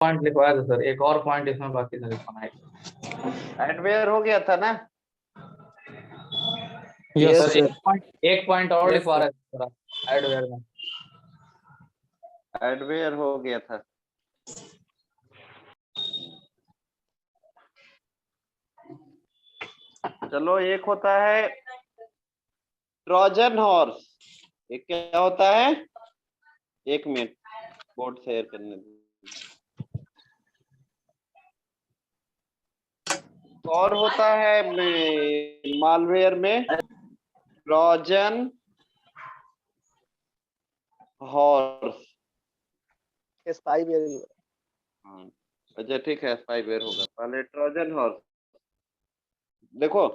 Point लिखवाया था sir, एक और पॉइंट इसमें बाकी था लिखवाना है। एडवेयर हो गया था ना? Yes sir sir. एक पॉइंट और Yes, लिखवा sir. रहे थे सर एडवेयर में। एडवेयर हो गया था। चलो, एक होता है ट्रोजन हॉर्स। एक क्या होता है? एक मिनट, बोर्ड शेयर करने दो। और होता है मालवेयर में ट्रोजन हॉर्स। स्पाईवेयर। अच्छा ठीक है, स्पाईवेयर होगा पहले। ट्रोजन हॉर्स, देखो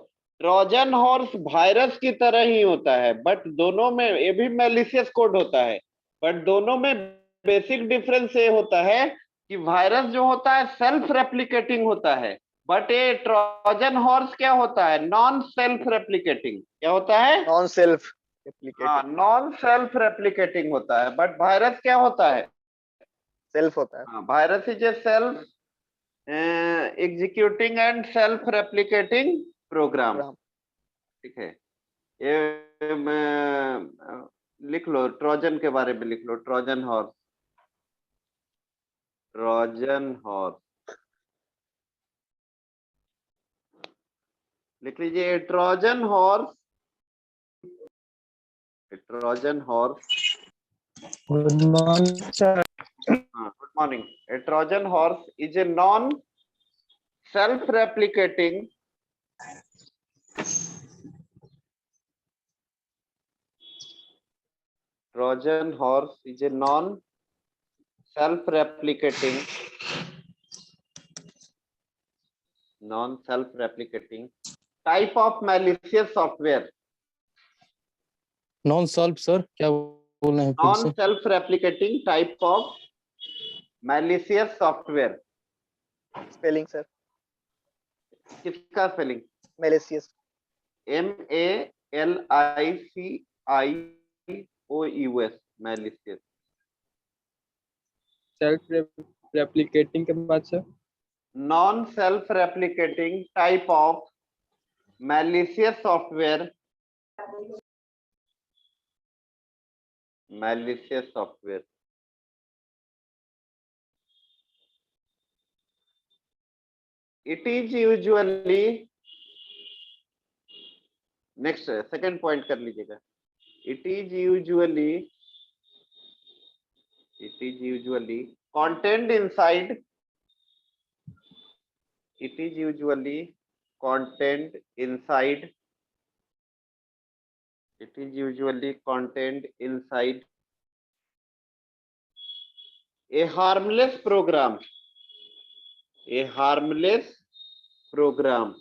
ट्रोजन हॉर्स वायरस की तरह ही होता है, बट दोनों में ये भी मैलिशियस कोड होता है, बट दोनों में बेसिक डिफरेंस ये होता है कि वायरस जो होता है सेल्फ रेप्लिकेटिंग होता है, बट ये ट्रोजन हॉर्स क्या होता है? Non self replicating. क्या होता है? नॉन सेल्फ हाँ, रेप्लिकेटिंग। नॉन सेल्फ रेप्लिकेटिंग होता है, बट वायरस क्या होता है? सेल्फ होता है। हाँ, virus is a self executing and self replicating program. ठीक है, ये लिख लो, ट्रोजन के बारे में लिख लो। ट्रोजन हॉर्स, ट्रोजन हॉर्स लिख लीजिए। Trojan horse, Trojan horse. Good morning, sir. Good morning. A Trojan horse is a non self-replicating Trojan horse is a non self-replicating type of malicious software। Non solve sir, क्या बोल रहे हैं फिर non से? self-replicating type of malicious software। Spelling sir. किसका spelling? Malicious. MALICIOUS, malicious। Self replicating के बाद sir non self-replicating type of malicious software। malicious software। It is usually, next second point कर लीजिएगा। It is usually contained inside, it is usually contained inside, it is usually contained inside a harmless program, a harmless program।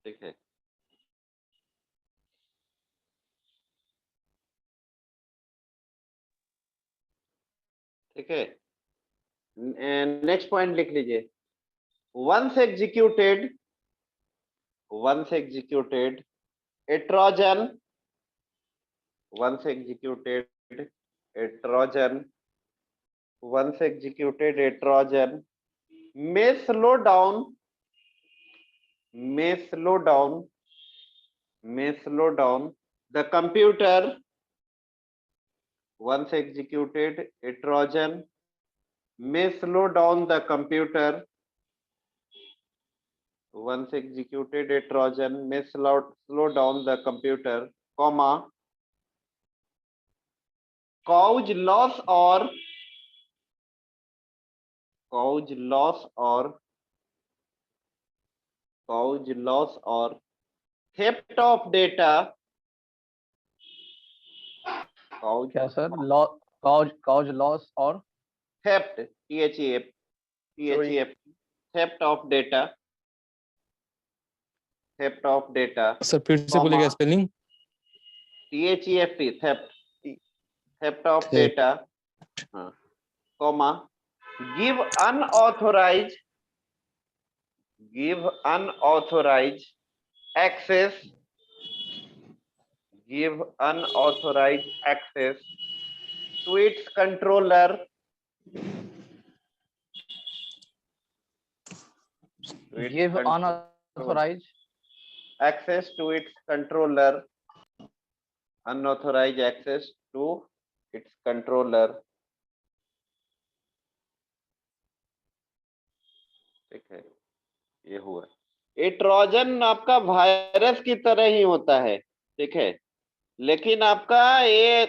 ठीक है, ठीक है। Next point लिख लीजिए। once executed a trojan, once executed a trojan, once executed a trojan may slow down, may slow down, may slow down the computer, once executed a trojan may slow down the computer, once executed a trojan may slow down the computer, comma, cause loss or cause loss or theft of data, cause क्या sir? Cause loss और theft, theft, theft of data, theft of data, sir फिर से बोलिएगा spelling. theft, theft, theft of Theft. data, comma, give unauthorized access, give unauthorized access to its controller, give unauthorized access to its controller, unauthorized access to its controller. ठीक है, ये हुआ। ये Trojan आपका virus की तरह ही होता है, ठीक है, लेकिन आपका ये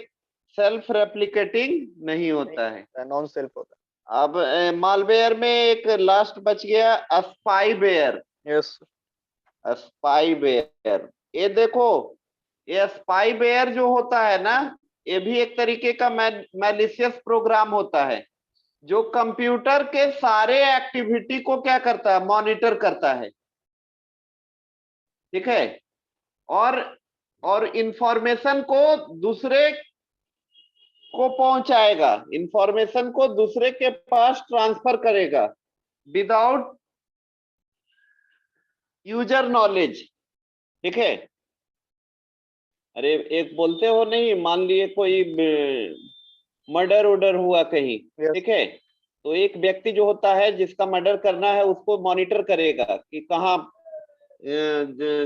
सेल्फ रेप्लिकेटिंग नहीं होता है, नॉन सेल्फ होता अब मालवेयर में एक लास्ट बच गया, स्पाईवेयर। है। यस स्पाईवेयर, ये देखो, ये स्पाईवेयर जो होता है ना, ये भी एक तरीके का मैलिशियस प्रोग्राम होता है, जो कंप्यूटर के सारे एक्टिविटी को क्या करता है, मॉनिटर करता है, ठीक है, और इंफॉर्मेशन को दूसरे को पहुंचाएगा, इंफॉर्मेशन को दूसरे के पास ट्रांसफर करेगा विदाउट यूजर नॉलेज, ठीक है। अरे एक बोलते हो नहीं, मान लिए कोई मर्डर वर्डर हुआ कहीं, Yes. ठीक है, तो एक व्यक्ति जो होता है जिसका मर्डर करना है उसको मॉनिटर करेगा कि कहाँ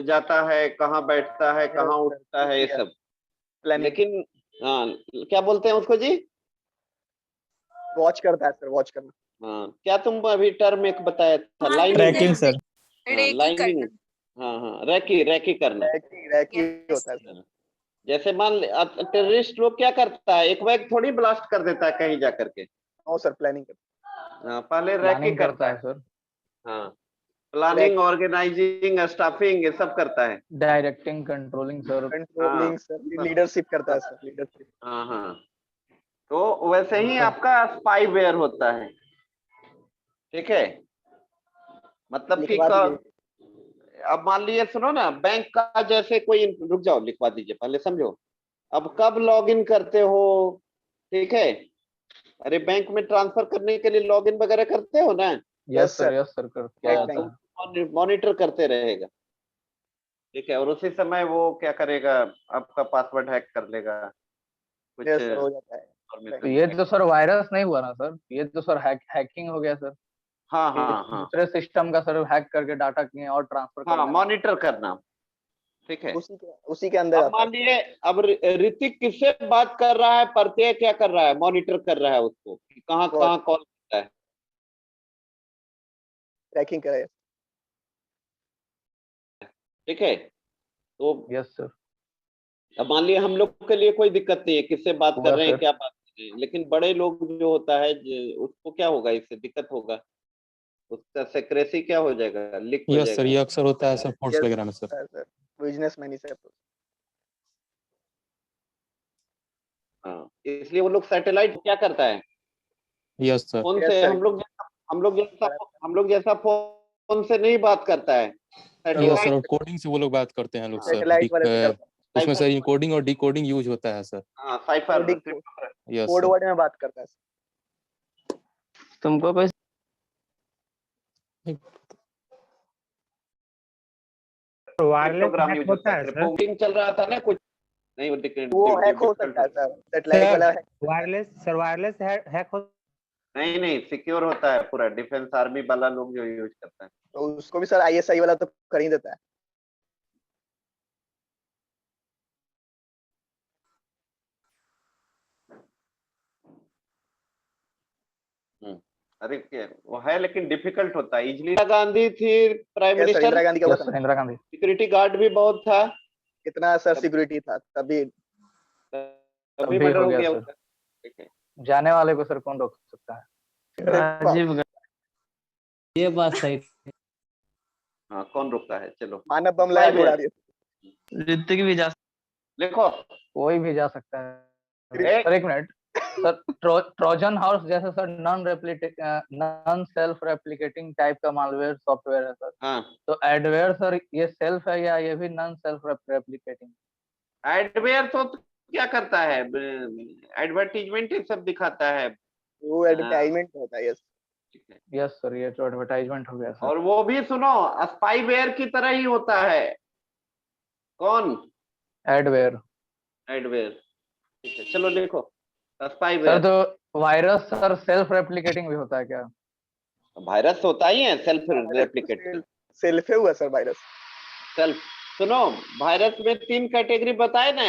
जाता है, कहाँ बैठता है, कहाँ Yes, उठता है, ये yes. सब। प्लानिंग लेकिन हाँ, क्या बोलते हैं उसको जी? वॉच करता है सर, वॉच करना। हाँ, क्या तुम अभी टर्म एक बताया था, हाँ, lining, tracking sir. Recce lining, करना। हाँ, रैकी करना। Recce Yes. होता है सर। जैसे मान टेररिस्ट लोग क्या करता है, एक बैग थोड़ी ब्लास्ट कर देता है कहीं जाकर के, नो सर, प्लानिंग करता हाँ, पहले रैकी प्लानिंग करता करता है, है सर, हाँ, प्लानिंग, ऑर्गेनाइजिंग, स्टाफिंग, ये सब करता है, डायरेक्टिंग, कंट्रोलिंग सर। है। कंट्रोलिंग सर, लीडरशिप करता है सर, लीडरशिप। हाँ, तो वैसे ही सर। आपका स्पाईवेयर होता है, ठीक है, मतलब कि लिखवा दीजिए। अब मान लीजिए, सुनो ना, बैंक का जैसे कोई, रुक जाओ, लिखवा दीजिए, पहले समझो। अब कब लॉगिन करते हो, ठीक है, अरे बैंक में ट्रांसफर करने के लिए लॉगिन वगैरह करते हो ना, yes sir. Sir, yes sir, कर क्या Right, जाता thank है। मॉनिटर करते रहेगा, ठीक है, और उसी समय वो क्या करेगा, आपका पासवर्ड हैक कर लेगा, कुछ यस सर, हो जाता है। तो ये तो सर वायरस नहीं हुआ ना सर, ये तो सर हैकिंग हो गया सर। हाँ, दूसरे सिस्टम का सर हैक करके डाटा किए और ट्रांसफर कर हाँ, देना। मॉनिटर करना, ठीक है। उसी के अंदर अब आता मान है। लीजिए, अब ऋतिक किससे बात कर रहा है, प्रत्यय क्या कर रहा है, मॉनिटर कर रहा है उसको कि कहाँ कहाँ कॉल करता है, ट्रैकिंग करे। ठीक है। तो यस सर। अब मान लिया हम लोग के लिए कोई दिक्कत नहीं है, किससे बात कर होगा रहे हैं, सर। क्या बात कर रहे हैं, लेकिन बड़े लोग जो होता है उसको क्या होगा, इससे दिक्कत होगा, उसका सेक्रेसी क्या हो जाएगा, लीक हो यस सर, जाएगा, ये अक्सर होता है सर, फोर्स वगैरह में सर। सर बिजनेस मैन ही सर। हाँ, इसलिए वो लोग सैटेलाइट क्या करता है, यस सर। फोन Yes, से, sir. हम लोग जैसा फोन से नहीं बात करता है, यस सैटेलाइट, सर, कोडिंग से वो लोग बात करते हैं लोग सर। सैटेलाइट वाले से करता है। उसमें सर इनकोडिंग और डिकोडिंग यूज होता है सर। हाँ, cipher, yes code sir. Word में बात करता है सर। तुमको कोई वायरलेस हैक होता है सर। रिपोर्टिंग चल रहा था ना कुछ, नहीं वो हैक हो सकता है सर, सैटेलाइट वाला हैक। वायरलेस हैक हो। नहीं, सिक्योर होता है पूरा, डिफेंस आर्मी वाला लोग जो यूज करता है। तो उसको भी सर आईएसआई वाला तो कर ही देता है। अरे क्या वो है, लेकिन डिफिकल्ट होता है। इंदिरा गांधी थी prime Yes, sir, minister, Indira Gandhi का यस हुआ सर, था। इंदिरा गांधी। सिक्योरिटी गार्ड भी बहुत था, कितना सर सिक्योरिटी था तभी। तभी मर्डर हो गया सर। उसका, ठीक है। जाने वाले को सर कौन रोक सकता है। अजीब ये बात सही। हाँ, कौन रुकता है, चलो मानव बम लगा के उड़ा दिया। ऋतिक भी जा लिखो, कोई भी जा सकता है एक सर। एक मिनट सर, ट्रोजन हॉर्स जैसे sir non self replicating type का मालवेयर सॉफ्टवेयर है सर। हाँ, तो एडवेयर सर ये सेल्फ है या ये भी नॉन सेल्फ रेप्लिकेटिंग? एडवेयर तो क्या करता है, एडवर्टीजमेंट ही सब दिखाता है, वो एडवर्टाइजमेंट होता है। यस ठीक है। यस सर, ये तो एडवर्टाइजमेंट हो गया सर। और वो भी सुनो, स्पाईवेयर की तरह ही होता है, कौन? एडवेयर। एडवेयर। ठीक है, चलो लिखो सर स्पाईवेयर। तो वायरस सर सेल्फ रेप्लिकेटिंग भी होता है क्या? वायरस होता ही है सेल्फ रेप्लिकेट। सेल्फ है हुआ सर वायरस। सेल्फ, सुनो, वायरस में 3 कैटेगरी बताए ना।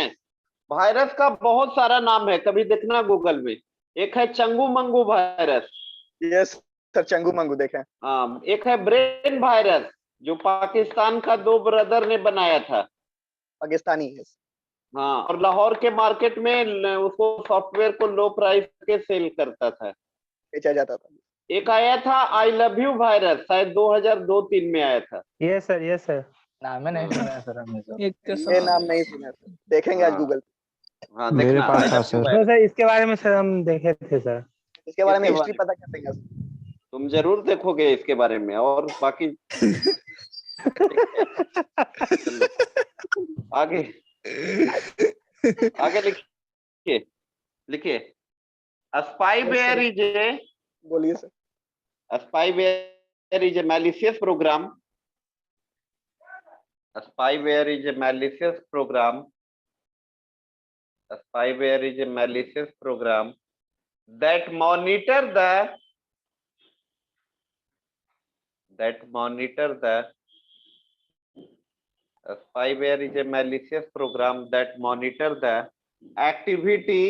वायरस का बहुत सारा नाम है, कभी देखना गूगल में। एक है Changu Mangu virus. Yes sir, Changu Mangu देखे। हाँ, एक है ब्रेन वायरस जो पाकिस्तान का 2 ब्रदर ने बनाया था। पाकिस्तानी है। हाँ, और लाहौर के मार्केट में उसको सॉफ्टवेयर को लो प्राइस के सेल करता था। बेचा जाता था। एक आया था आई लव यू वायरस, शायद 2002-3 में आया था। Yes sir, yes sir. नाम है नहीं सुना है सर हमने सर। ये नाम नहीं सुना सर, देखेंगे आज हाँ। गूगल। हाँ, मेरे देखना पास I था love you सर। तो virus। सर इसके बारे में सर हम देखे थे सर। इसके बारे में इसके हिस्ट्री बारे पता कर देंगे। तुम जरूर देखोगे इसके बारे में, और बाकी चलो आगे आगे लिखिए। लिखिए स्पाईवेयर इज ए बोलिए sir. spyware is a malicious program. Spyware is a malicious program. Spyware is a malicious program that monitor the spyware is a malicious program that monitor the activity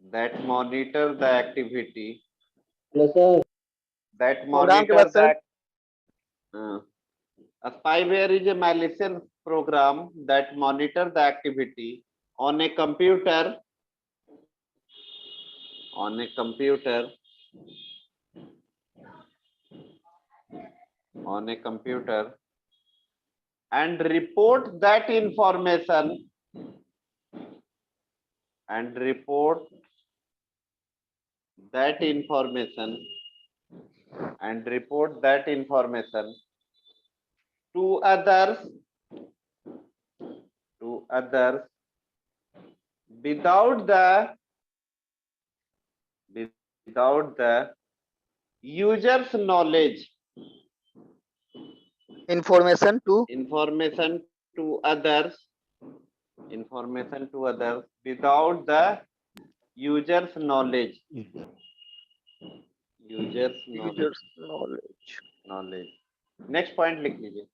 that monitor the activity hello sir. that program के monitor बाद sir that a spyware is a malicious program that monitor the activity on a computer and report that information to others without the user's knowledge. Information to Information to others without the user's knowledge. knowledge. Next point लिख लीजिए।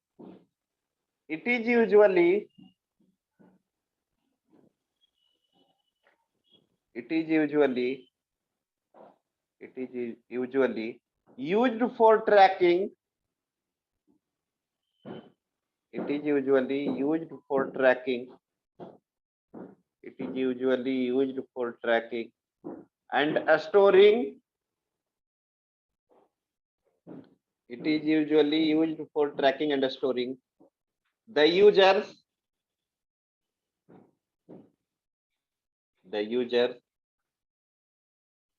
It is usually used for tracking. It is usually used for tracking and storing. It is usually used for tracking and storing the user's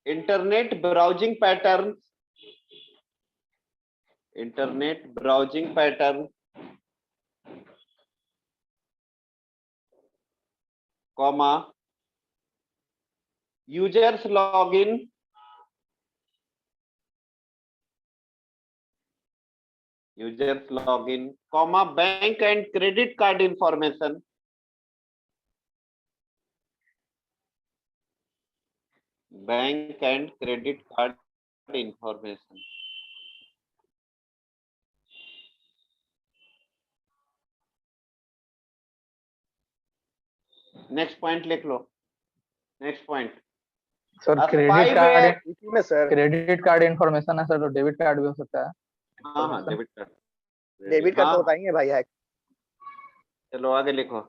internet browsing patterns, comma, users login, comma, bank and credit card information, next point लिख लो। Next point sir spyware- इसी में sir credit card information है sir, तो debit card भी हो सकता है। हाँ, डेबिट कार्ड डेबिट कार्ड तो होता ही है भाई हैक। चलो आगे लिखो।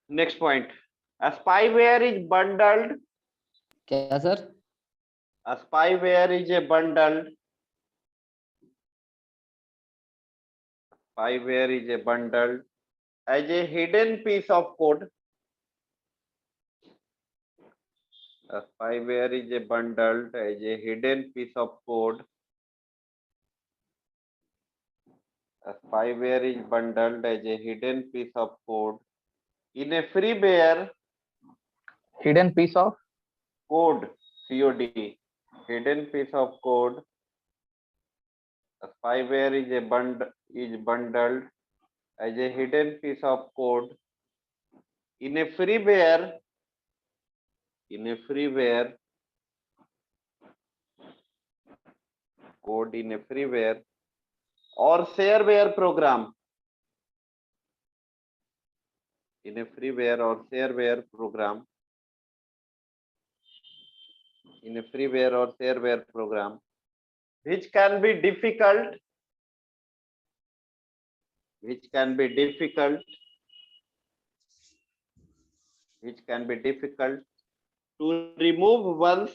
Next point spyware is bundled. क्या sir? Spyware is a bundled as a hidden piece of code. Spyware is a bundled as a hidden piece of code. Spyware is bundled as a hidden piece of code in a freeware hidden piece of code. COD. Hidden piece of code. Spyware is bundled as a hidden piece of code in a freeware code in a freeware or shareware program in a freeware or shareware program which can be difficult to remove once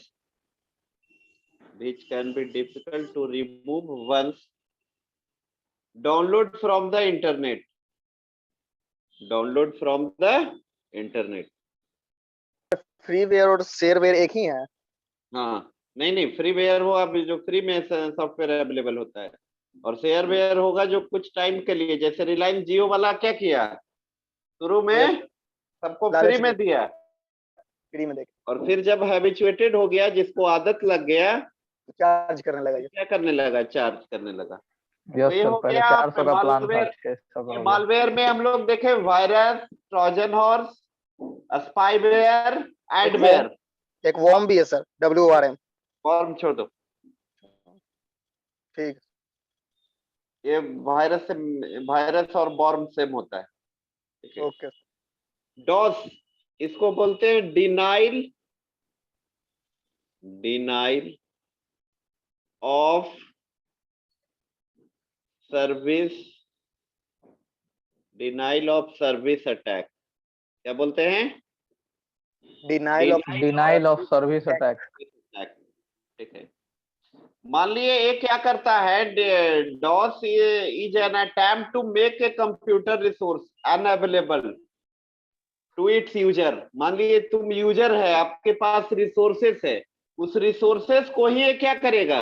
download from the internet freeware और shareware एक ही है। हाँ नहीं freeware वो अब जो free में software available होता है, और शेयरवेयर होगा जो कुछ टाइम के लिए, जैसे रिलायंस जियो वाला क्या किया, शुरू में सबको फ्री में दिया, फ्री में देख, और फिर जब हैबिचुएटेड हो गया, जिसको आदत लग गया, चार्ज करने लगा, क्या करने लगा, चार्ज करने लगा। यस ये सर, हो पहले गया 400 का प्लान था, मालवेयर। 600 का हो गया। मालवेयर में हम लोग देखे virus, Trojan horse, spyware, adware. एक वॉर्म भी है सर, WORM। फॉर्म छोड़ दो, ठीक, ये वायरस और बॉर्म सेम होता है, ठीक है। ओके। डॉस, इसको बोलते हैं डिनाइल ऑफ सर्विस अटैक। क्या बोलते हैं? Denial of service attack. ठीक है। मान लिए ये क्या करता है, DOS is an attempt to make a computer resource unavailable to its user. मान लिए तुम यूजर है, आपके पास रिसोर्सेस है, उस रिसोर्सेस को ही ये क्या करेगा,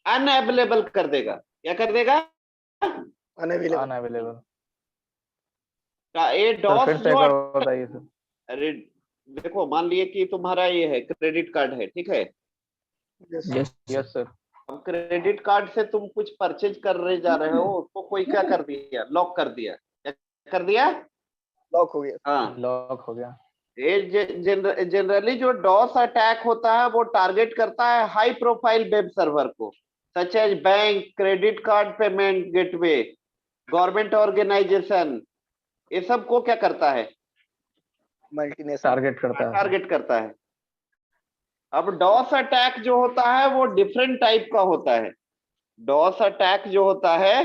अनअवेलेबल कर देगा। क्या कर देगा? अनअवेलेबल। ये डॉस फिर से बताइए सर। अरे देखो, मान लिए कि तुम्हारा ये है क्रेडिट कार्ड है, ठीक है। Yes sir. अब क्रेडिट कार्ड से तुम कुछ परचेज करने जा रहे हो, उसको कोई क्या कर दिया, लॉक कर दिया। क्या कर दिया? लॉक हो गया। हाँ, लॉक हो गया। ये जनरली जो डॉस अटैक होता है वो टारगेट करता है हाई प्रोफाइल वेब सर्वर को, such as bank, credit card payment gateway, government organisation. ये सब को क्या करता है? मल्टीनेशनल टारगेट करता है। अब डॉस अटैक जो होता है वो डिफरेंट टाइप का होता है। डॉस अटैक जो होता है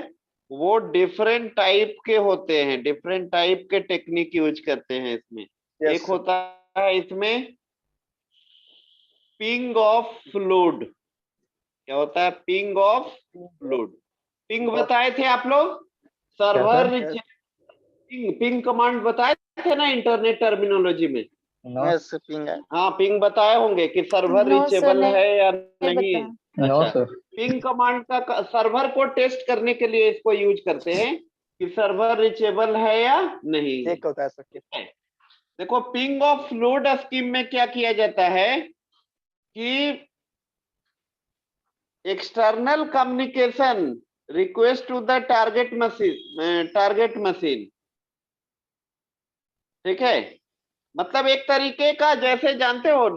वो डिफरेंट टाइप के होते हैं, डिफरेंट टाइप के टेक्निक यूज करते हैं इसमें। एक होता है इसमें पिंग ऑफ फ्लूड। क्या होता है? Ping of fluid. पिंग बताए थे आप लोग, सर्वर पिंग कमांड बताए थे ना इंटरनेट टर्मिनोलॉजी में। पिंग है। हाँ, पिंग बताए होंगे कि सर्वर रीचेबल है या नहीं। नो अच्छा, सर। पिंग कमांड का सर्वर को टेस्ट करने के लिए इसको यूज करते हैं कि सर्वर रीचेबल है या नहीं। एक होता है सर। देखो, पिंग ऑफ फ्लूड स्कीम में क्या किया जाता है कि external communication request to the target machine, ठीक है। मतलब एक तरीके का, जैसे जानते हो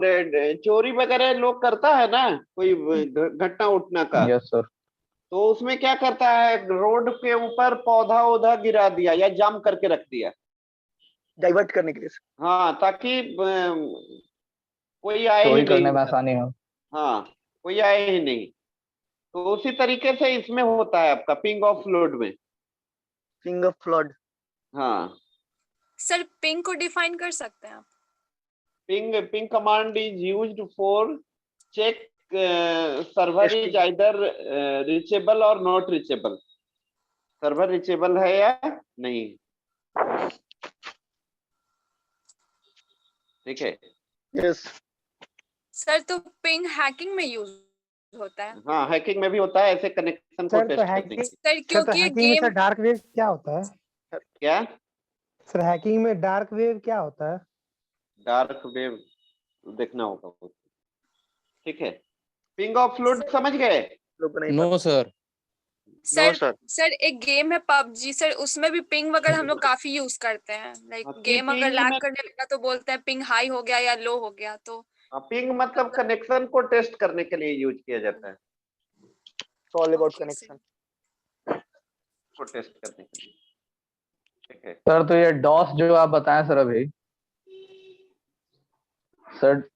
चोरी वगैरह लोग करता है ना, कोई घटना उठना का। Yes sir. तो उसमें क्या करता है, रोड के ऊपर पौधा गिरा दिया या जाम करके रख दिया, डाइवर्ट करने के लिए। हाँ, ताकि कोई आए ही चोरी नहीं, करने में आसानी हो। हाँ, कोई आए ही नहीं। तो उसी तरीके से इसमें होता है आपका पिंग ऑफ फ्लूड में। Ping of flood. हाँ सर, पिंग को डिफाइन कर सकते हैं आप? Ping command is used for check server is either reachable or not reachable. Server reachable है या नहीं, ठीक है। यस सर, तो पिंग हैकिंग में यूज होता है? हाँ, हैकिंग में भी होता है, ऐसे कनेक्शन को टेस्ट करने के लिए। सर, क्योंकि ये गेम सर डार्क वेव क्या होता है? क्या सर हैकिंग में डार्क वेव क्या होता है? डार्क वेव देखना होगा, ठीक है। पिंग ऑफ फ्लूड समझ गए? No sir. Sir sir sir एक गेम है पबजी सर, उसमें भी पिंग वगैरह हम लोग काफी यूज करते हैं। लाइक हाँ, गेम अगर ping लैग में करने लगा तो बोलते हैं पिंग हाई हो गया या लो हो गया, तो पिंग मतलब कनेक्शन को टेस्ट करने के लिए यूज किया जाता है, ऑल अबाउट Okay, कनेक्शन। को टेस्ट करने के लिए। ठीक है, सर तो ये डॉस जो आप बताएं सर अभी, सर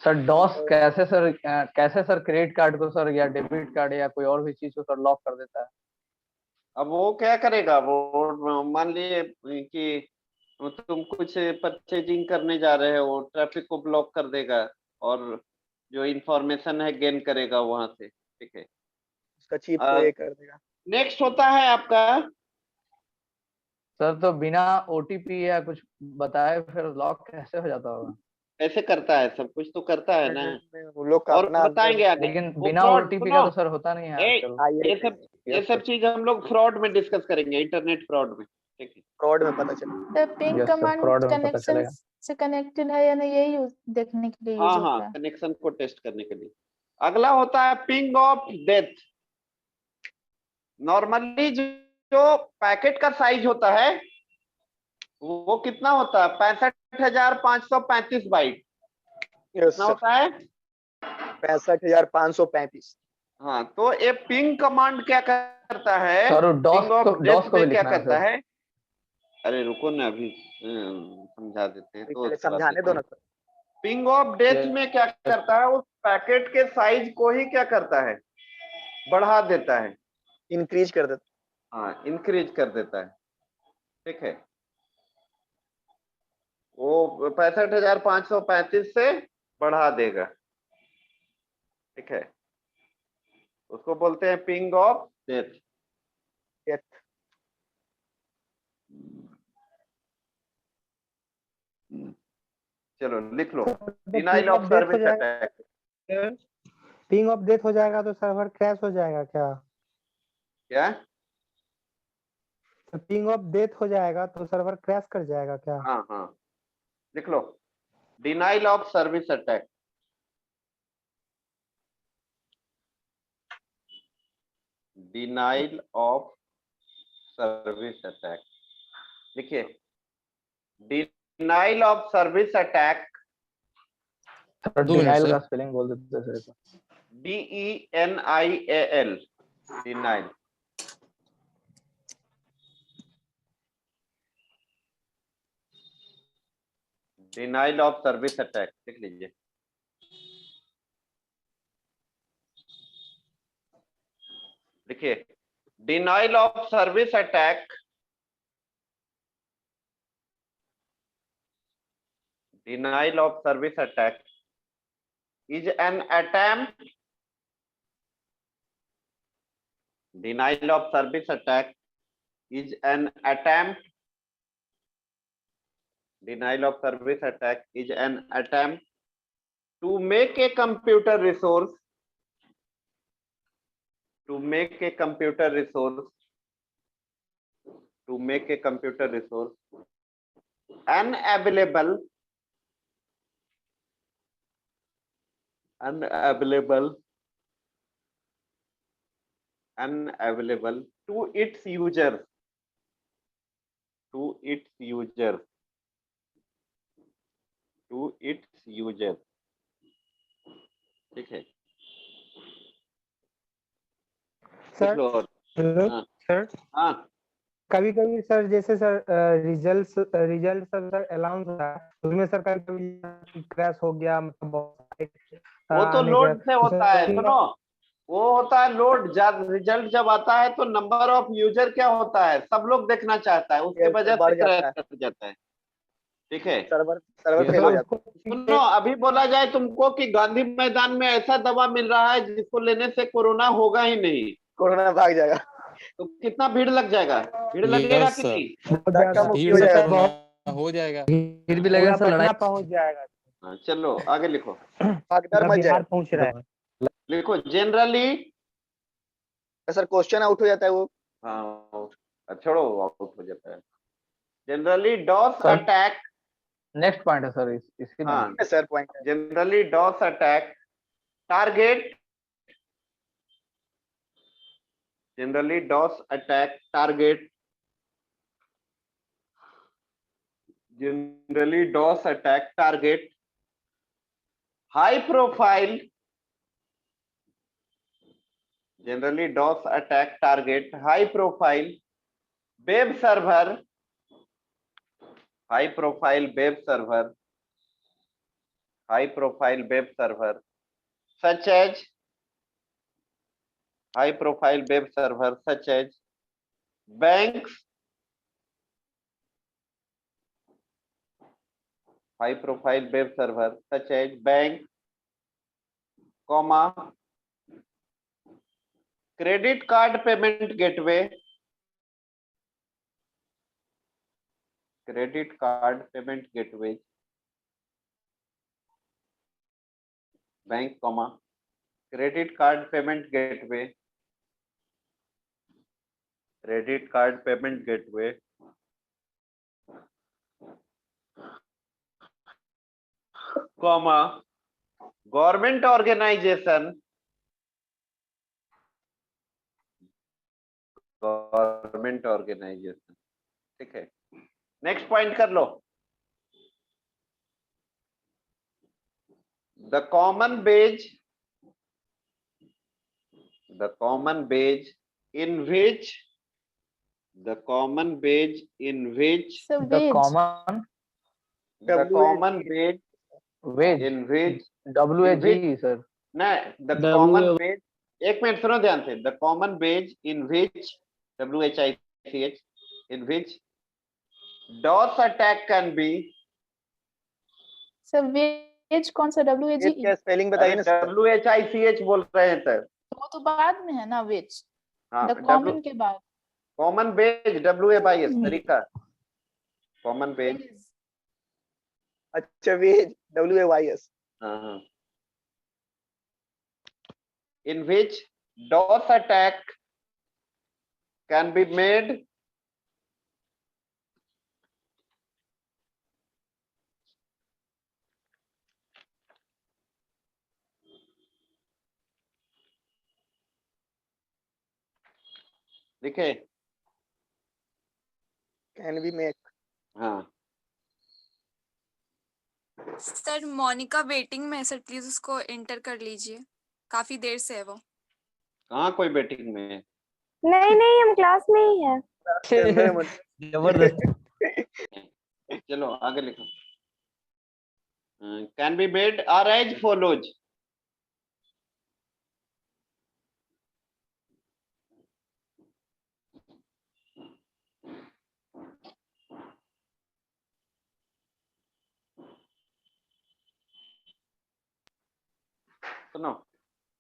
सर डॉस कैसे सर क्रेडिट कार्ड को सर या डेबिट कार्ड या कोई और भी चीज को सर लॉक कर देता है? अब वो क्या करेगा, वो मान लिए कि तुम कुछ परचेजिंग करने जा रहे हो, ट्रैफिक को ब्लॉक कर देगा और जो इंफॉर्मेशन है गेन करेगा वहां से। ठीक है, उसका चीप को ये कर देगा। नेक्स्ट होता है आपका, सर तो बिना ओटीपी या कुछ बताए फिर लॉक कैसे हो जाता होगा? ऐसे करता है, सब कुछ तो करता है ना, उन लोग का और अपना बताएंगे आगे। लेकिन वो बिना फ्रॉड, ओटीपी सुनो, का तो सर होता नहीं है आजकल। ये सब चीज हम लोग फ्रॉड में डिस्कस करेंगे, इंटरनेट फ्रॉड में। ठीक है, फ्रॉड में पता चला। तो ping yes sir, command fraud में पता कनेक्शन चलेगा। से कनेक्टेड है या नहीं, यही देखने के लिए यूज हाँ होता हाँ, है। कनेक्शन को टेस्ट करने के लिए। अगला होता है पिंग ऑफ डेथ। नॉर्मली जो पैकेट का साइज होता है वो कितना होता है, 65,535 बाइट। यस कितना सर, होता है? 65,535। हाँ, तो ये पिंग कमांड क्या करता है, सर पिंग ऑफ डेथ को भी में क्या लिखना है करता सर। है? अरे रुको ना, अभी समझा देते हैं तो पहले उसके बाद समझाने दो ना सर। पिंग ऑफ डेथ में क्या करता है, उस पैकेट के साइज को ही क्या करता है, बढ़ा देता है। इंक्रीज कर देता। हाँ, इंक्रीज कर देता है। ठीक है, वो 65,535 से बढ़ा देगा। ठीक है, उसको बोलते हैं पिंग ऑफ डेथ। डेथ। चलो लिख लो, तो denial of service attack. Ping of death हो जाएगा तो सर्वर क्रैश हो जाएगा क्या? क्या? पिंग ऑफ डेथ हो जाएगा तो सर्वर क्रैश कर जाएगा क्या? हाँ हाँ, लिख लो, denial of service attack. Denial of service attack, लिखिए, denial of service attack. Sir 2 minute denial sir. का स्पेलिंग बोल देते सर एक बार। DENIAL, denial. Denial of service attack लिख लीजिए। देखिए, denial of service attack, denial of service attack is an attempt, denial of service attack is an attempt, denial of service attack is an attempt to make a computer resource, to make a computer resource, to make a computer resource unavailable, unavailable, unavailable to its users, to its users, to its users। ठीक है, sir लिख लो। Hello हाँ sir, हाँ, कभी कभी sir जैसे sir result sir announce होता है उसमें सर कभी क्रैश हो गया, मतलब वो तो लोड से होता है। पिंग सुनो, वो होता है लोड। जब रिजल्ट जब आता है तो नंबर ऑफ यूजर क्या होता है, सब लोग देखना चाहता है, उसके Yes, वजह से बढ़ जाता क्रैश है। कर जाता है। ठीक है, सर्वर Yes, फेल हो जाता सुनो, अभी बोला जाए तुमको कि गांधी मैदान में ऐसा दवा मिल रहा है जिसको लेने से कोरोना होगा ही नहीं, है, कोरोना भाग जाएगा। तो कितना भीड़ लग जाएगा, भीड़ लगेगा यस कि सर, नहीं? धक्का मुक्की भीड़ हो से जाएगा। कोरोना हो जाएगा। फिर भी लगेगा सर लड़ाई पहुंच जाएगा, हाँ, चलो आगे लिखो, भागदर मच बिहार जाएगा। पहुंच रहा है। लिखो जनरली। सर क्वेश्चन आउट हो जाता है वो। हाँ, छोड़ो, आउट हो जाता है। Generally DOS sir, attack, next point है सर इसी में। हाँ, सर पॉइंट है। generally DOS attack target Generally DOS attack target. Generally DOS attack target high profile. Generally DOS attack target high profile web server. High profile web server. High profile web server such as high profile web server such as banks. High profile web server such as bank, comma, credit card payment gateway. Credit card payment gateway. Bank, comma, credit card payment gateway. Credit card payment gateway. Comma, government organization. Government organization. ठीक है, next point कर लो. The common base in which So The wage. common base wage, in which WAG, sir. the common base, एक minute सुनो ध्यान से. The common base in which WHICH in which DOS attack can be. So wage कौन सा WAG? क्या spelling बताइए ना sir. WHICH बोल रहे हैं सर. वो तो बाद में है ना wage. हाँ, The common के बाद. कॉमन बेज WAYS तरीका. Common ways. अच्छा वेज WAYS. हाँ. In which DOS attack can be made. लिखे. Can be make. हाँ, सर मोनिका वेटिंग में है सर, प्लीज उसको एंटर कर लीजिए, काफी देर से है वो. कहाँ कोई बैटिंग में है? नहीं हम क्लास में ही है। जबरदस्त। चलो आगे लिखो. Can be made are as follows. सुनो,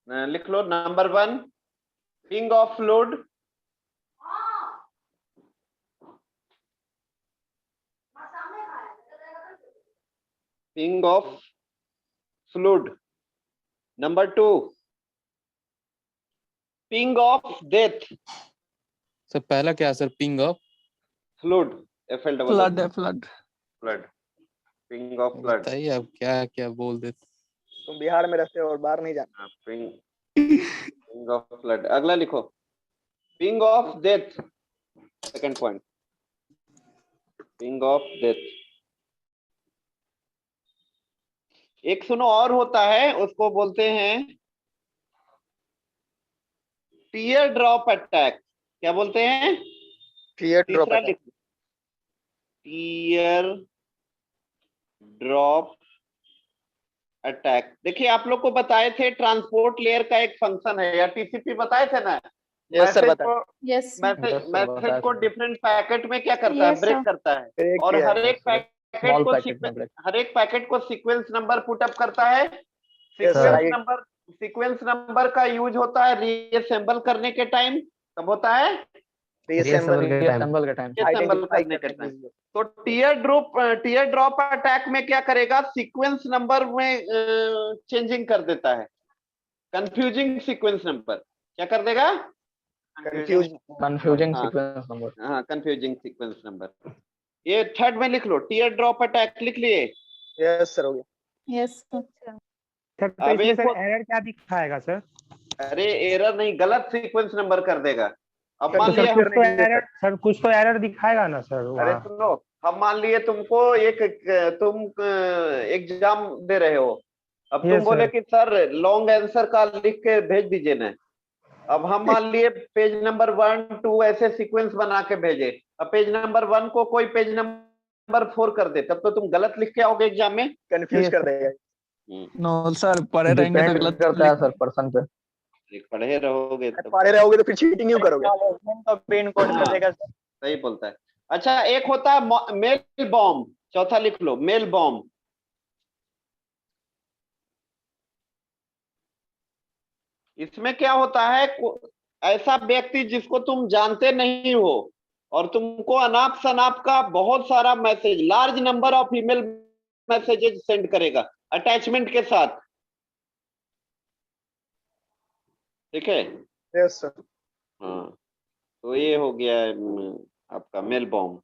लिख लो. Number 1, ping of load. Ping of fluid. Number 2, ping of death. Sir पहला क्या है sir? Ping of Fluid. FL. Flood. Ping of flood. बताइए आप क्या क्या बोल देते. तुम बिहार में रहते हो और बाहर नहीं जाना. Ping of flood. अगला लिखो. Ping of death. Second point. Ping of death. एक सुनो और होता है, उसको बोलते हैं टीयर ड्रॉप अटैक. क्या बोलते हैं? टीयर ड्रॉप तीसरा अटैक. लिखो. Tier drop attack. देखिए आप लोग को बताए थे ट्रांसपोर्ट लेयर का एक फंक्शन है, या टीसीपी बताए थे ना. यस सर बता. Yes. मैसेज को डिफरेंट पैकेट में क्या करता है? Yes, break sir. करता है. और हर एक पैकेट को सीक्वेंस नंबर पुट अप करता है. सीक्वेंस नंबर का यूज होता है रीअसेंबल करने के टाइम. कब होता है? रीअसेंबल के टाइम. रीअसेंबल करने के टाइम. तो टीयर ड्रॉप अटैक में क्या करेगा? सीक्वेंस नंबर में चेंजिंग कर देता है. Confusing sequence number. क्या कर देगा? Confusing sequence number. हाँ, कंफ्यूजिंग सीक्वेंस नंबर. ये थर्ड में लिख लो. टीयर ड्रॉप अटैक लिख लिए. यस सर हो गया. Yes. सर तो अब इसमें एक सर एरर क्या दिखाएगा सर? अरे एरर नहीं, गलत सीक्वेंस नंबर कर देगा. अब मान सर लिया कुछ तो एरर सर कुछ तो एरर दिखाएगा ना सर अरे वहाँ। सुनो, हम मान लिए तुमको तुम एग्जाम दे रहे हो, अब Yes, तुम बोले sir. कि सर लॉन्ग आंसर का लिख के भेज दीजिए ना। अब हम मान लिए पेज नंबर 1 2 ऐसे सीक्वेंस बना के भेजे, अब पेज नंबर 1 को कोई पेज नंबर 4 कर दे, तब तो तुम गलत लिख के आओगे एग्जाम में। कंफ्यूज Yes, कर sir. देगा। नो सर, पढ़े रहेंगे तो डिपेंड गलत करता है सर पर्सन पे। पढ़े रहोगे तब पढ़े रहोगे तो फिर चीटिंग क्यों करोगे? पिन कोड कर देगा सर। सही बोलता है। अच्छा, एक होता है मेल बॉम्ब, चौथा लिख लो, मेल बॉम्ब। इसमें क्या होता है, ऐसा व्यक्ति जिसको तुम जानते नहीं हो और तुमको अनाप शनाप का बहुत सारा message, large number of email messages send करेगा अटैचमेंट के साथ, ठीक है। Yes sir. हाँ, तो ये हो गया आपका मेल बॉम्ब।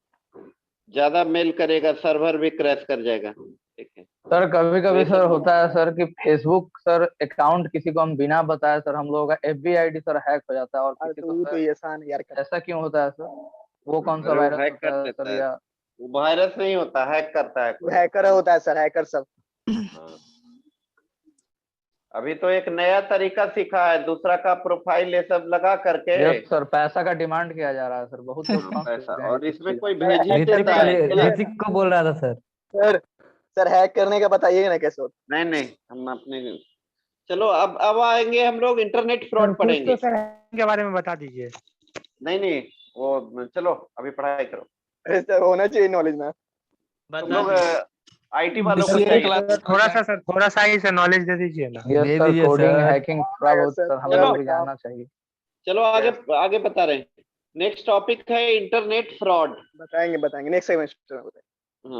ज्यादा मेल करेगा सर्वर भी क्रैश कर जाएगा, ठीक है। सर कभी कभी सर होता है सर कि फेसबुक सर अकाउंट किसी को हम बिना बताए सर हम लोगों का एफबी आईडी सर हैक हो जाता है और किसी को तो ये आसान है यार कर। ऐसा क्यों होता है सर? वो कौन सा अरे वो वायरस हैक होता कर है देता सर? है। या वो वायरस नहीं होता, हैक करता है कोई। हैकर होता है सर, हैकर सब। हाँ। अभी तो एक नया तरीका सीखा है, दूसरा का प्रोफाइल ये सब लगा करके। यस सर, पैसा का डिमांड किया जा रहा है सर, बहुत लोग फंस पैसा, चुके हैं और इस इसमें चीज कोई में। भेज ही देता है। ऋतिक को बोल रहा था सर। सर हैक करने का बताइए ना कैसे होता नहीं नहीं, हम अपने चलो अब आएंगे हम लोग इंटरनेट सर फ्रॉड कुछ पढ़ेंगे। तो सर के बारे में बता दीजिए। नहीं नहीं, वो चलो अभी पढ़ाई करो। है। सर होना चाहिए नॉलेज में। तुम लोग आईटी वालों को BCA चाहिए। क्लास थोड़ा सा ही सर नॉलेज दे दीजिए ना। यस दे सर, दीजिए कोडिंग सर। हैकिंग थोड़ा बहुत सर, सर हम चलो। लोग भी जानना चाहिए। चलो आगे आगे बता रहे हैं। नेक्स्ट टॉपिक है इंटरनेट फ्रॉड। बताएंगे नेक्स्ट सेमेस्टर में बताएंगे।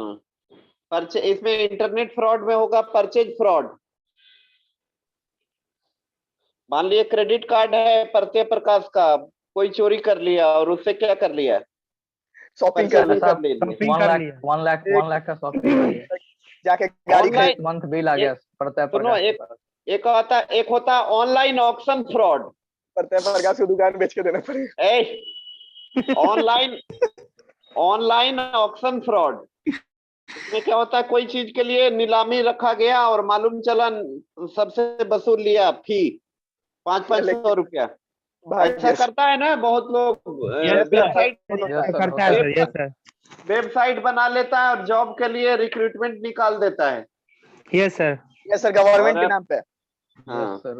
हाँ, इसमें इंटरनेट फ्रॉड में होगा परचेज फ्रॉड। मान लिया क्रेडिट कार्ड है प्रत्यय प्रकाश का, कोई चोरी कर लिया और उससे क्या कर लिया, शॉपिंग कर Purchase लिया, कर लिया। शॉपिंग कर लिया। 1 लाख का शॉपिंग कर लिया। जाके गाड़ी Online- खरीद। मंथ बिल आ गया पड़ता है सुनो, एक होता है ऑनलाइन ऑक्शन फ्रॉड। प्रत्येक प्रकाश को दुकान बेच के देना पड़ेगा। Online auction fraud. इसमें क्या होता है, कोई चीज के लिए नीलामी रखा गया और मालूम चला सबसे वसूल लिया फी 500 रुपया। ऐसा करता है ना बहुत लोग। वेबसाइट करता है सर। Yes sir. वेबसाइट बना लेता है और जॉब के लिए रिक्रूटमेंट निकाल देता है। Yes sir. Yes sir, government के नाम पे। हाँ, sir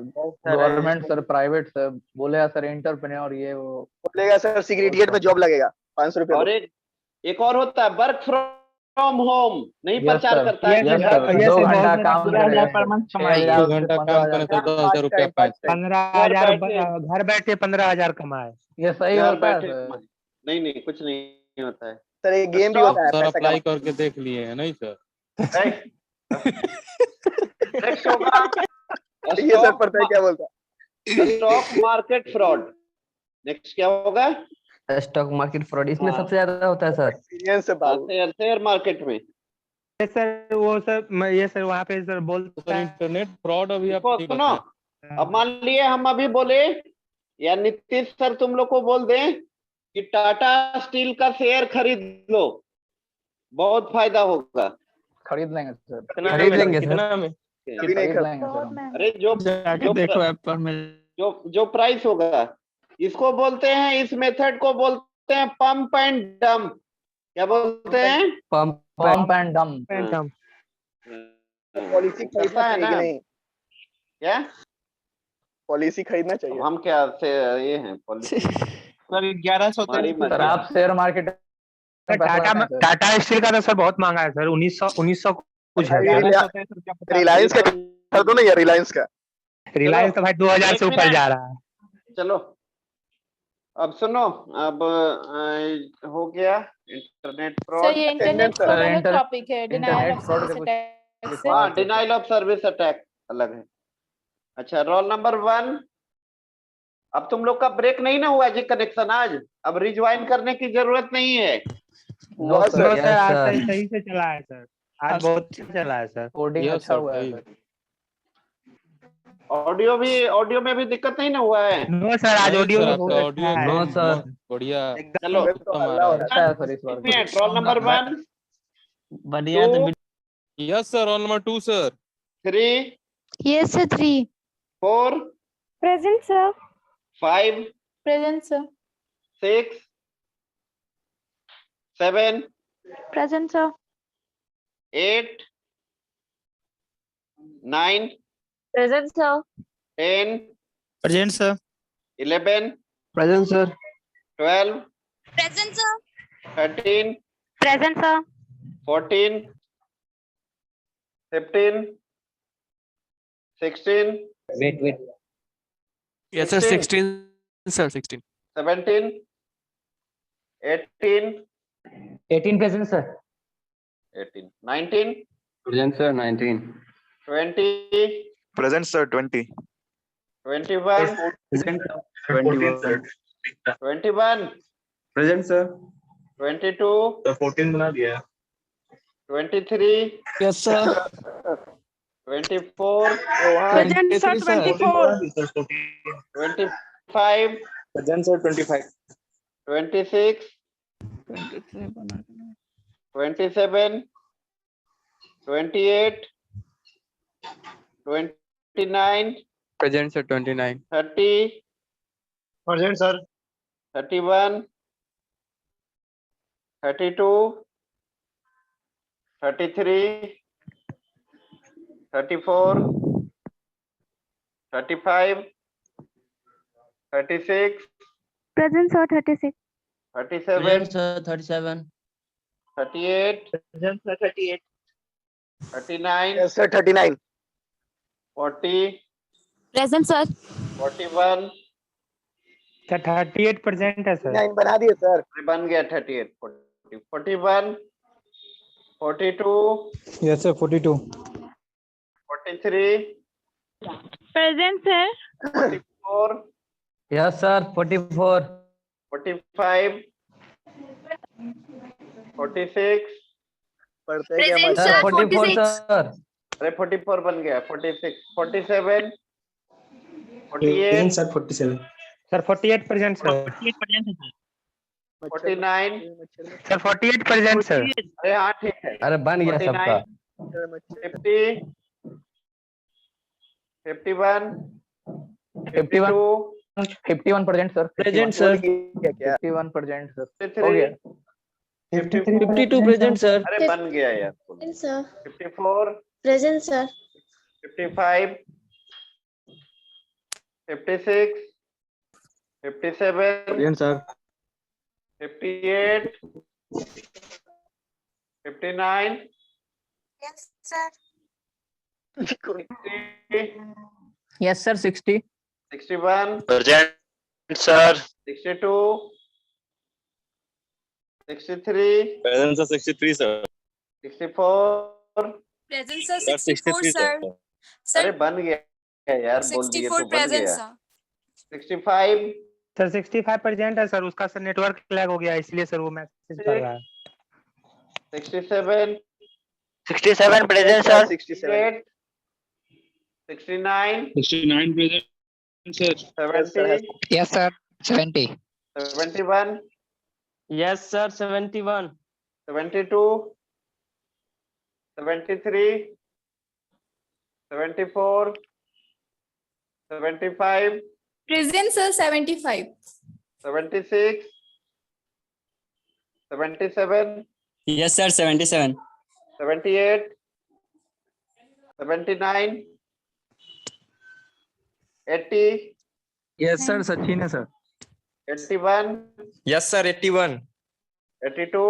government sir, private sir, बोले सर एंटरप्रेन्योर ये वो बोलेगा सर सिक्योरिटी में जॉब लगेगा 500 रुपये। और एक और होता है वर्क फ्रॉम होम, नहीं यस प्रचार सर। करता है। यस सर, Yes, 2 sir, घंटा बहुत काम सारा करेगा, 2 घंटा काम करे तो 10,000 रुपया पाए। 15,000 बैठे- घर बैठे 15,000 कमाए। ये सही घर होता है बैठे सर? नहीं कुछ नहीं होता है। सर एक गेम भी Stop, होता है सर पैसा अप्लाई कमाने। करके देख लिए हैं नहीं सर? नेक्स्ट होगा ये सर पढ़ता है क्या बोलता है। Stock market fraud. नेक्स्ट क्या होगा, स्टॉक मार्केट फ्रॉड इसमें हाँ। सबसे ज्यादा होता है सर। एक्सपीरियंस से बाबू। शेयर मार्केट में। यस सर, वो सर ये सर वहाँ पे सर बोलता सर है। इंटरनेट फ्रॉड अभी आप देखो नहीं सुनो, बताए। अब मान लिए हम अभी बोले या नीतीश सर तुम लोग को बोल दें कि टाटा स्टील का शेयर खरीद लो, बहुत फायदा होगा। खरीद लेंगे सर। खरीद लेंगे सर। कितना में? कभी नहीं खरीद कर। लेंगे सर हम। अरे जाके देखो ऐप पर में। जो प्राइस होगा, इसको बोलते हैं, इस मेथड को बोलते हैं पंप एंड डंप। क्या बोलते हैं? Pump pump and dump. Policy खरीदना है चाहिए कि ना? नहीं? क्या पॉलिसी खरीदना अब चाहिए। हम क्या से ये हैं पॉलिसी सर 1100 हमारी सर आप शेयर मार्केट में पैसा लगाते हैं सर? टाटा स्टील का तो सर बहुत महंगा है सर। 1900 कुछ है। रिलायंस का कर दो ना यार, रिलायंस का। रिलायंस तो भाई 2000 से एक ऊपर मिनट। जा रहा है। चलो अब सुनो, अब हो गया इंटरनेट सर फ्रॉड। ये इंटरनेट सर, फ्रॉड अलग इंटर- टॉपिक है, denial internet of fraud service के कुछ अटैक से। हाँ, डिनाइल ऑफ सर्विस अटैक अलग है। अच्छा, रोल नंबर 1। अब तुम लोग का ब्रेक नहीं ना हुआ जी कनेक्शन आज, अब रिज्वाइन करने की जरूरत नहीं है। नो सर सर, Yes, आज sir. सही से चला है सर। आज बहुत अच्छा चला है सर। कोडिंग Yes, अच्छा sir, हुआ है सही। सर। ऑडियो में भी दिक्कत नहीं ना हुआ है? नो सर, आज नहीं ऑडियो सर, में आपका बहुत ऑडियो अच्छा है। No sir. बढ़िया चलो तो उत्तम आ हल्ला रहा हो है। रहा है। अच्छा है सर इस बार। रोल नंबर 1, बढ़िया तो 2, yes sir, roll number 2 sir. 3, Yes, sir. 3. 4, Present, sir. 5, Present, sir. 6, 7, Present, sir. 8, 9, Present, sir. 10, present sir 11, present sir. 12, Present, sir. 13, Present, sir. 14, 15, 16, Wait. Yes sir 16 sir 16 17, 18, 18 present sir. 18, 19, present sir 19। 20, Present sir 20. 21, 21 21, present sir. 22, 14 बना दिया। 23, yes sir 24, Present, sir. 24. 25, Present sir 25. 26, 27, 28, 29, present sir 29। 30, Present, sir. 31, 32, 33, 34, 35, 36, Present, sir. 36. 37, sir 37। 38, Present, sir. 38. 39, Yes, sir. 39. 40, Present, sir. 41, sir 38% है sir. 39 बना दिए sir. बन गया 38, 40, 41, 42, yes sir 42। 43, Present, sir. 44, yes sir 44। 45, 46, पढ़ते हैं क्या Present, मजा? Sir sir. 44 46. सर। अरे 44 बन गया, 46, 47, 48, sir 47. Sir 48% sir. 49, sir 48% sir. अरे हाँ ठीक है, अरे बन गया सबका। 50, 51, 52, 51% sir. Present sir. क्या 51% sir. 53, हो गया। 52 प्रेजेंट सर। अरे बन गया यार, 54, Present, sir. 55, 56, 57, sir. 58, 59, Yes, sir. 60, Yes sir 60. 61, Present sir. 62, 63, Present sir 63 sir. 64, Present, sir. Sir 64, 63 sir. अरे Sir, बन गया यार, बोल दिए तो 64 बन present, गया। sir. 65, सर 65% है सर। उसका सर नेटवर्क लैग हो गया इसलिए सर वो मैसेज कर रहा है। 67, 67 present sir. 67. 68, 69, 69 present sir। 70, yes sir 70 71, yes sir 71। 72, 73, 74, 75, Present, sir. 75. 76, 77, yes sir 77। 78, 79, 80, yes sir Sachin है sir 81, yes sir 81। 82,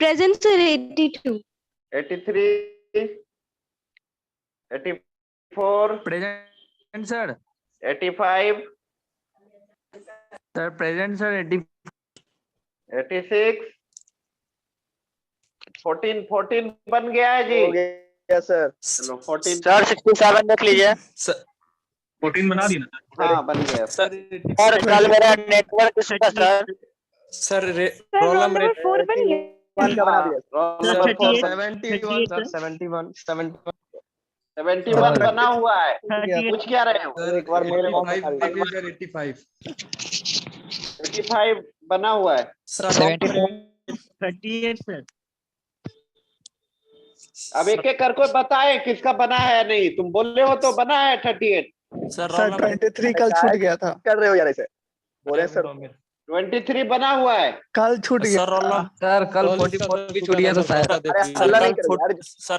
Present, sir. 82. 83, 84, present sir 85, sir present sir 80 86, 14 बन गया है जी। हो गया सर। चलो 14, सर 67 देख लीजिए। 14 बना दी ना। हाँ बन गया। और कल मेरा नेटवर्क इसका sir sir Sir, roll number 4 बन गया। 1 का बना दिया। Roll number 4 71 sir 71 71। 71 बना हुआ है, पूछ क्या रहे हो? एक बार मेरे मॉम बता दीजिए। 85 बना हुआ है। 38 सर। अब एक एक करके बताए किसका बना है या नहीं। तुम बोल रहे हो तो बना है 38। सर सर 23 कल छूट गया था। कर रहे हो यार ऐसे बोले सर। 23 बना हुआ है। कल छूट गया। सर रोल सर कल 44 भी छूट गया था शायद। अरे हल्ला नहीं करो यार। सर